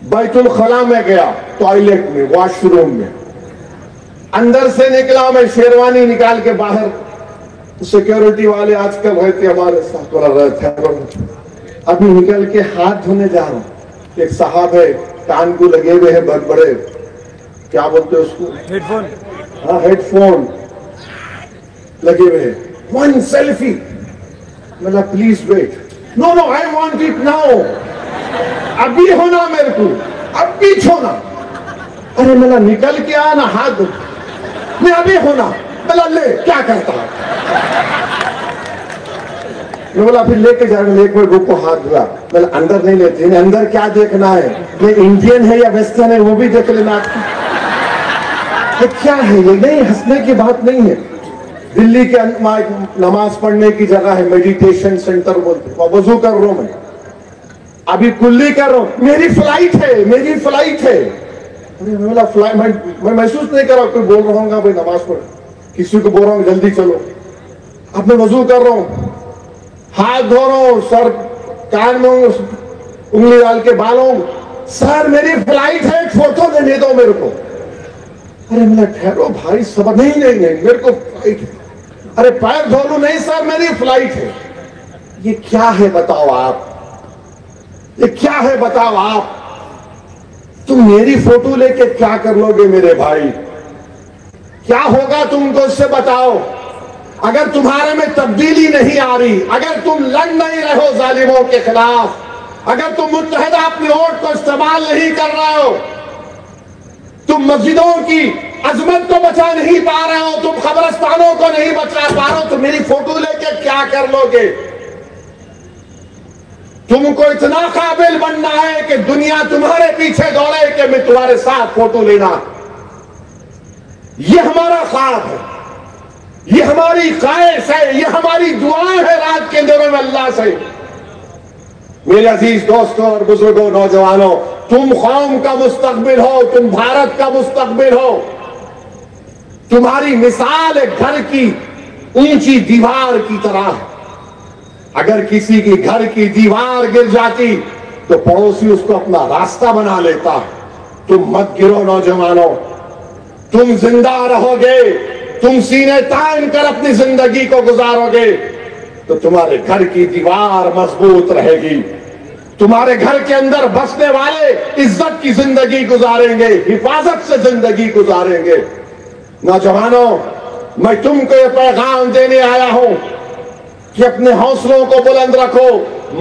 बैतुल खला में गया, टॉयलेट में, वॉशरूम में, अंदर से निकला, मैं शेरवानी निकाल के बाहर, सिक्योरिटी वाले आजकल रहते हमारे साथ, अभी निकल के हाथ धोने जा रहा हूं। एक साहब है, कान को लगे हुए हैं बड़े बड़े, क्या बोलते हैं उसको, हेडफोन। हाँ, हेडफोन लगे हुए हैं। वन सेल्फी, मतलब please wait, no no I want it now, अभी होना मेरे को, अभी छोना। अरे मेरा निकल के आना, हाथ मैं अभी होना, मेरा ले, क्या करता है। मैं बोला फिर लेके जाएंगे, लेके रुको, हाथ धुआ। मैं अंदर नहीं लेते, अंदर क्या देखना है, ये इंडियन है या वेस्टर्न है वो भी देख लेना। ये क्या है, ये नहीं, हंसने की बात नहीं है। दिल्ली के नमाज पढ़ने की जगह है, मेडिटेशन सेंटर बोलते, वजू कर रहा हूं मैं, अभी कुल्ली कर रहा हूं, मेरी फ्लाइट है, मेरी फ्लाइट है। बोला फ्लाइट, मैं महसूस नहीं कर रहा, कोई बोल रहा हूँ भाई नमाज पढ़, किसी को बोल रहा हूँ जल्दी चलो। अब मैं वजू कर रहा हूँ, हाथ धो रहा हूं, सर कान में उंगली डाल के बालों, सर मेरी फ्लाइट है, एक फोटो देने दो मेरे को। अरे मैं ठहरो भाई, सब नहीं नहीं नहीं मेरे को फ्लाइट है। अरे पैर धो लूं, नहीं सर मेरी फ्लाइट है। ये क्या है बताओ आप, ये क्या है बताओ आप। तुम मेरी फोटो लेके क्या कर लोगे मेरे भाई, क्या होगा तुमको, इससे बताओ। अगर तुम्हारे में तब्दीली नहीं आ रही, अगर तुम लड़ नहीं रहे हो जालिमों के खिलाफ, अगर तुम मुत्तहिदा अपने वोट को इस्तेमाल नहीं कर रहे हो, तुम मस्जिदों की अजमत को बचा नहीं पा रहे हो, तुम कब्रिस्तानों को नहीं बचा पा रहे हो, तो मेरी फोटो लेके क्या कर लोगे। तुमको इतना काबिल बनना है कि दुनिया तुम्हारे पीछे दौड़े कि मैं तुम्हारे साथ फोटो लेना। यह हमारा ख्वाब है, ये हमारी ख्वाहिश है, ये हमारी दुआएं है रात के अंधेरों में अल्लाह से। मेरे अजीज दोस्तों और बुजुर्गों, नौजवानों, तुम कौम का मुस्तकबिल हो, तुम भारत का मुस्तकबिल हो। तुम्हारी मिसाल एक घर की ऊंची दीवार की तरह है। अगर किसी की घर की दीवार गिर जाती तो पड़ोसी उसको अपना रास्ता बना लेता। तुम मत गिरो नौजवानों, तुम जिंदा रहोगे, तुम सीने तान कर अपनी जिंदगी को गुजारोगे तो तुम्हारे घर की दीवार मजबूत रहेगी। तुम्हारे घर के अंदर बसने वाले इज्जत की जिंदगी गुजारेंगे, हिफाजत से जिंदगी गुजारेंगे। नौजवानों, मैं तुमको ये पैगाम देने आया हूं कि अपने हौसलों को बुलंद रखो,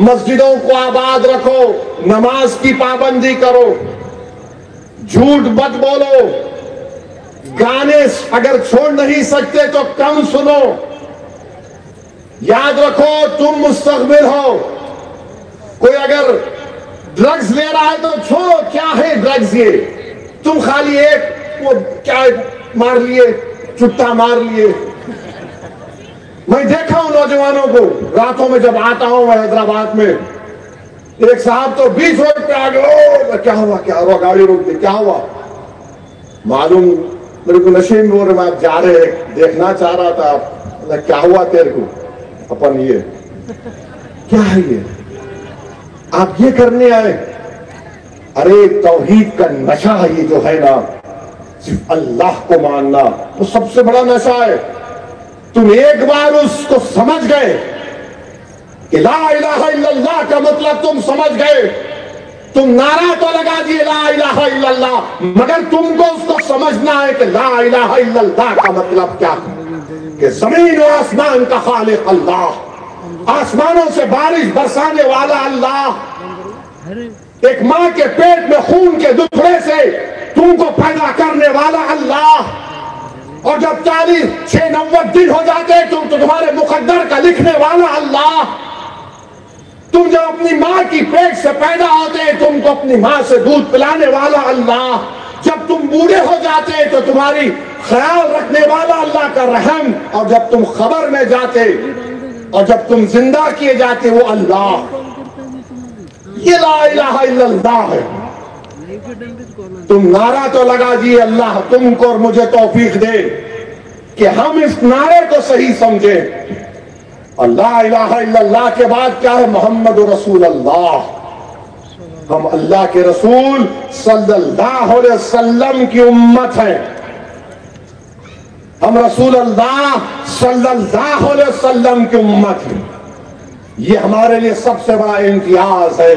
मस्जिदों को आबाद रखो, नमाज की पाबंदी करो, झूठ मत बोलो, गाने अगर छोड़ नहीं सकते तो कम सुनो। याद रखो तुम मुस्तकबिल हो। कोई अगर ड्रग्स ले रहा है तो छोड़ो, क्या है ड्रग्स, ये तुम खाली एक वो क्या मार लिए, चुट्टा मार लिए। मैं देखा हूं नौजवानों को, रातों में जब आता हूं मैं हैदराबाद में, एक साहब तो बीच रोड पे आ गए, क्या हुआ क्या हुआ, गाड़ी रोक दी, क्या हुआ मालूम, मेरे को नशे में बोल रहे, आप जा रहे, देखना चाह रहा था आप, क्या हुआ तेरे को, अपन ये क्या है, ये आप ये करने आए। अरे तौहीद का नशा है ये जो है ना, सिर्फ अल्लाह को मानना, वो सबसे बड़ा नशा है। तुम एक बार उसको समझ गए कि ला इलाहा इल्लल्लाह का मतलब तुम समझ गए, तुम नारा तो लगा दिए ला इलाहा इल्लल्लाह, मगर तुमको उसको समझना है कि ला इलाहा इल्लल्लाह का मतलब क्या है, कि जमीन और आसमान का खालिक अल्लाह, आसमानों से बारिश बरसाने वाला अल्लाह, एक माँ के पेट में खून के दुखड़े से तुमको पैदा करने वाला अल्लाह, और जब 40-90 दिन हो जाते तुम तो तुम्हारे मुकद्दर का लिखने वाला अल्लाह। तुम जब अपनी माँ की पेट से पैदा होते तुमको अपनी माँ से दूध पिलाने वाला अल्लाह, जब तुम बूढ़े हो जाते तो तुम्हारी ख्याल रखने वाला अल्लाह का रहम, और जब तुम खबर में जाते और जब तुम जिंदा किए जाते वो अल्लाह। ये ला इलाहा इल्लल्लाह है। तुम नारा तो लगा जी, अल्लाह तुमको और मुझे तौफीक दे कि हम इस नारे को सही समझे। और ला इलाहा इल्लल्लाह के बाद क्या है? मोहम्मद रसूल अल्लाह। हम अल्लाह के रसूल सल्लल्लाहु अलैहि वसल्लम की उम्मत है। हम रसूल अल्लाह सल्लल्लाहु अलैहि वसल्लम की उम्मत है। ये हमारे लिए सबसे बड़ा इम्तियाज है,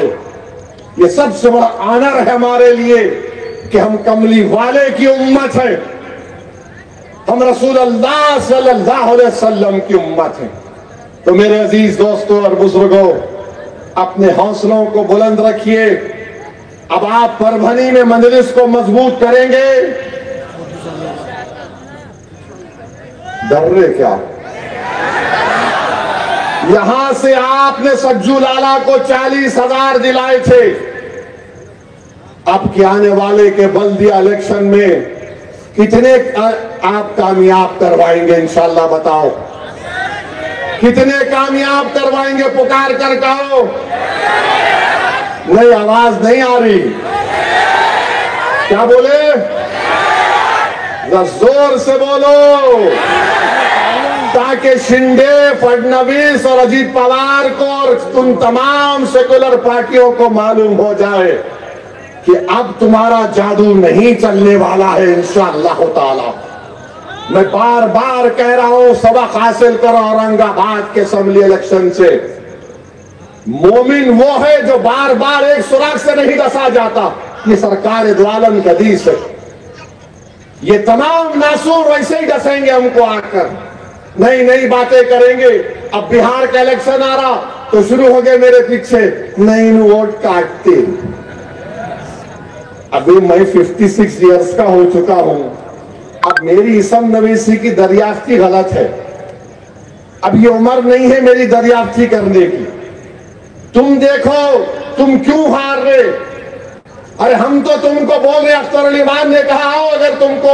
ये सबसे बड़ा ऑनर है हमारे लिए कि हम कमली वाले की उम्मत है। हम रसूल अल्लाह सल्लल्लाहु अलैहि वसल्लम की उम्मत है। तो मेरे अजीज दोस्तों और बुजुर्गों, अपने हौसलों को बुलंद रखिए। अब आप परभनी में मजलिस को मजबूत करेंगे। डर रहे क्या? यहां से आपने सज्जू लाला को 40,000 दिलाए थे। अब के आने वाले के बल्दिया इलेक्शन में कितने आप कामयाब करवाएंगे? इंशाल्लाह बताओ, कितने कामयाब करवाएंगे? पुकार कर कहो। नहीं, आवाज नहीं आ रही। क्या बोले? जोर से बोलो, ताकि शिंदे, फडणवीस और अजीत पवार को और उन तमाम सेकुलर पार्टियों को मालूम हो जाए कि अब तुम्हारा जादू नहीं चलने वाला है इंशाअल्लाह ताला। मैं बार बार कह रहा हूं, सबक हासिल करो औरंगाबाद के असेंबली इलेक्शन से। मोमिन वो है जो बार बार एक सुराग से नहीं डसा जाता। ये सरकार दो आलम की हदीस है। ये तमाम नासूर वैसे ही डसेंगे हमको आकर, नई नई बातें करेंगे। अब बिहार का इलेक्शन आ रहा तो शुरू हो गए मेरे पीछे, नहीं वोट काटते। अभी मैं 56 इयर्स का हो चुका हूं। अब मेरी इसम नवीसी की दरियाफ्ती गलत है। अब ये उम्र नहीं है मेरी दरियाफ्ती करने की। तुम देखो तुम क्यों हार रहे। अरे हम तो तुमको बोल रहे, अख्तर अली मान ने कहा हो अगर तुमको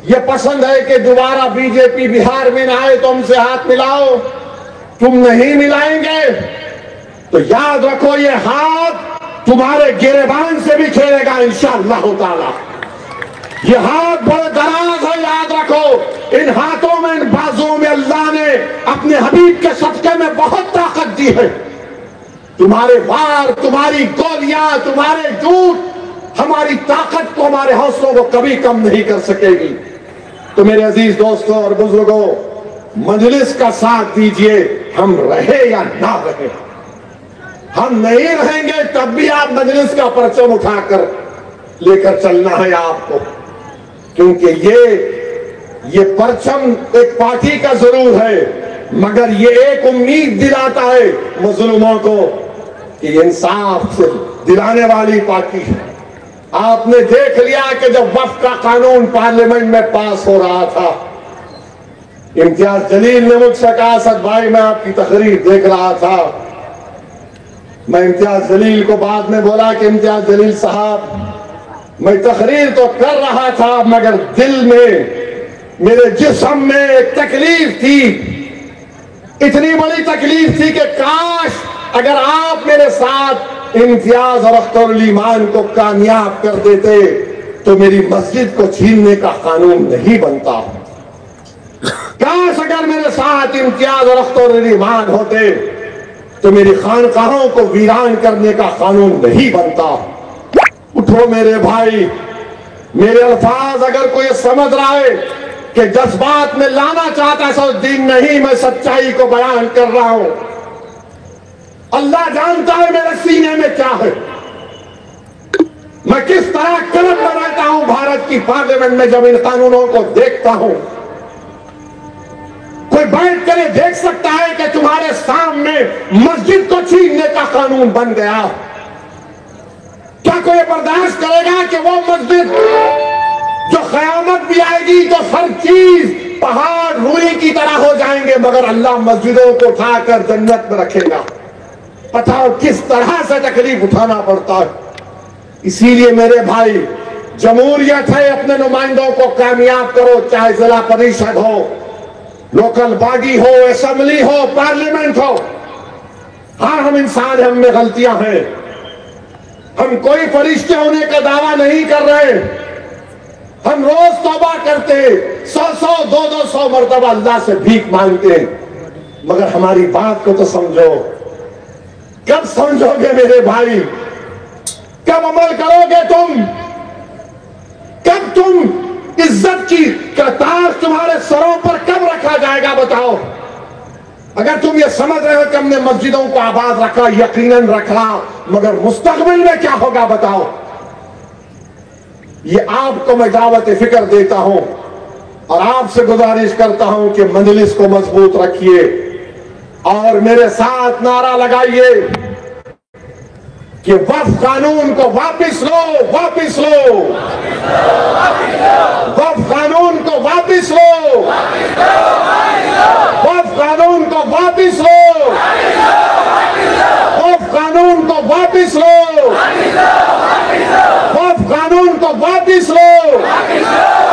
ये पसंद है कि दोबारा बीजेपी बिहार में ना आए तो हमसे हाथ मिलाओ। तुम नहीं मिलाएंगे तो याद रखो ये हाथ तुम्हारे गिरेबान से भी खेलेगा इंशाअल्लाह ताला। ये हाथ बड़े दराज है, याद रखो। इन हाथों में, इन बाजुओं में अल्लाह ने अपने हबीब के सदके में बहुत ताकत दी है। तुम्हारे वार, तुम्हारी गोलियां, तुम्हारे झूठ हमारी ताकत को, हमारे हौसलों को कभी कम नहीं कर सकेगी। तो मेरे अजीज दोस्तों और बुजुर्गों, मजलिस का साथ दीजिए, हम रहे या ना रहे। हम नहीं रहेंगे तब भी आप मजलिस का परचम उठाकर लेकर चलना है आपको, क्योंकि ये परचम एक पार्टी का जरूर है, मगर ये एक उम्मीद दिलाता है मजलूमों को कि इंसाफ से दिलाने वाली पार्टी है। आपने देख लिया कि जब वक्फ का कानून पार्लियामेंट में पास हो रहा था, इम्तियाज जलील ने मुझसे कहा, असद भाई मैं आपकी तकरीर देख रहा था। मैं इम्तियाज जलील को बाद में बोला कि इम्तियाज जलील साहब, मैं तकरीर तो कर रहा था मगर दिल में, मेरे जिस्म में एक तकलीफ थी, इतनी बड़ी तकलीफ थी कि काश अगर आप मेरे साथ इम्तियाज और अख्तर अली मान को कामयाब कर देते तो मेरी मस्जिद को छीनने का कानून नहीं बनता। काश अगर मेरे साथ इम्तियाज और अख्तर अली मान होते तो मेरी खानकाहों को वीरान करने का कानून नहीं बनता। उठो मेरे भाई, मेरे अल्फाज अगर कोई समझ रहा है कि जज्बात में लाना चाहता है सो दिन नहीं, मैं सच्चाई को बयान कर रहा हूं। अल्लाह जानता है मेरे सीने में क्या है। मैं किस तरह कलम बनाता हूं भारत की पार्लियामेंट में जब इन कानूनों को देखता हूं। कोई बैठ कर देख सकता है कि तुम्हारे सामने मस्जिद को छीनने का कानून बन गया। क्या कोई बर्दाश्त करेगा कि वो मस्जिद जो क़यामत भी आएगी तो हर चीज पहाड़ रूई की तरह हो जाएंगे, मगर अल्लाह मस्जिदों को उठाकर जन्नत में रखेगा। बताओ किस तरह से तकलीफ उठाना पड़ता है। इसीलिए मेरे भाई, जमहूरियत है, अपने नुमाइंदों को कामयाब करो, चाहे जिला परिषद हो, लोकल बागी हो, असेंबली हो, पार्लियामेंट हो। हाँ, हम इंसान हैं, हम में गलतियां हैं, हम कोई फरिश्ते होने का दावा नहीं कर रहे। हम रोज तौबा करते, 100 200 मरतबा अल्लाह से भीख मांगते, मगर हमारी बात को तो समझो। कब समझोगे मेरे भाई? कब अमल करोगे तुम? कब तुम इज्जत की ताज तुम्हारे सरों पर कब रखा जाएगा बताओ? अगर तुम ये समझ रहे हो कि हमने मस्जिदों को आबाद रखा, यकीनन रखा, मगर मुस्तकबिल में क्या होगा बताओ? ये आपको मैं दावत फिक्र देता हूं और आपसे गुजारिश करता हूं कि मजलिस को मजबूत रखिए और मेरे साथ नारा लगाइए कि वक्फ कानून को वापिस लो, वापिस लो, वक्फ कानून को वापिस लो, वक्फ कानून को वापिस लो, वक्फ कानून को वापिस लो, वक्फ कानून को वापिस लो।